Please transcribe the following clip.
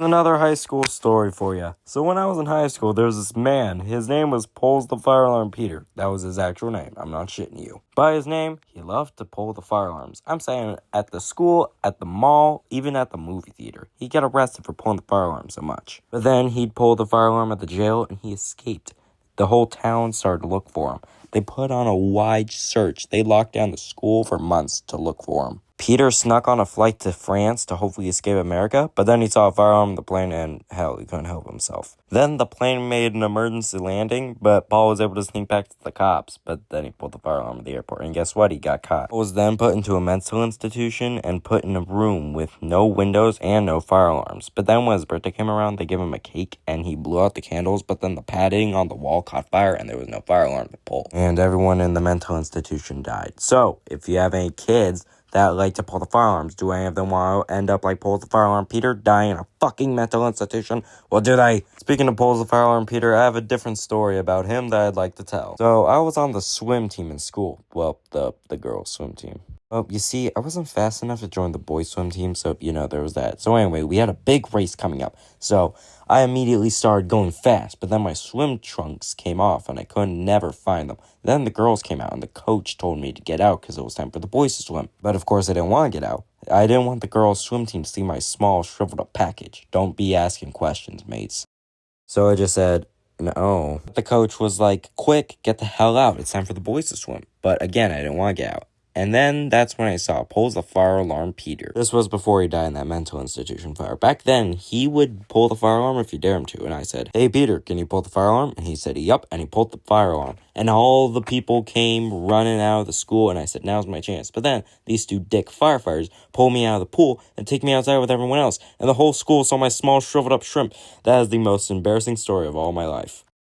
Another high school story for you. So when I was in high school, there was this man. His name was Pulls the Fire Alarm Peter. That was his actual name. I'm not shitting you. By his name, he loved to pull the fire alarms. I'm saying at the school, at the mall, even at the movie theater. He'd get arrested for pulling the fire alarm so much. But then he'd pull the fire alarm at the jail and he escaped. The whole town started to look for him. They put on a wide search. They locked down the school for months to look for him. Peter snuck on a flight to France to hopefully escape America, but then he saw a firearm on the plane and, hell, he couldn't help himself. Then the plane made an emergency landing, but Paul was able to sneak back to the cops, but then he pulled the firearm at the airport, and guess what? He got caught. Paul was then put into a mental institution and put in a room with no windows and no fire alarms. But then when his birthday came around, they gave him a cake, and he blew out the candles, but then the padding on the wall caught fire, and there was no fire alarm to pull. And everyone in the mental institution died. So, if you have any kids that like to pull the fire alarms, do any of them want to end up like Pulls the Fire Alarm Peter, dying in a fucking mental institution? Well, do they? Speaking of Pulls the Fire Alarm Peter, I have a different story about him that I'd like to tell. So, I was on the swim team in school. Well, the girls' swim team. Well, you see, I wasn't fast enough to join the boys' swim team, so, there was that. So anyway, we had a big race coming up. So, I immediately started going fast, but then my swim trunks came off, and I could never find them. Then the girls came out, and the coach told me to get out because it was time for the boys to swim. But of course, I didn't want to get out. I didn't want the girls' swim team to see my small, shriveled up package. Don't be asking questions, mates. So I just said, no. The coach was like, quick, get the hell out. It's time for the boys to swim. But again, I didn't want to get out. And then that's when I saw Pulls the Fire Alarm Peter. This was before he died in that mental institution fire. Back then, he would pull the fire alarm if you dare him to. And I said, hey, Peter, can you pull the fire alarm? And he said, yup. And he pulled the fire alarm. And all the people came running out of the school. And I said, now's my chance. But then these two dick firefighters pull me out of the pool and take me outside with everyone else. And the whole school saw my small shriveled up shrimp. That is the most embarrassing story of all my life.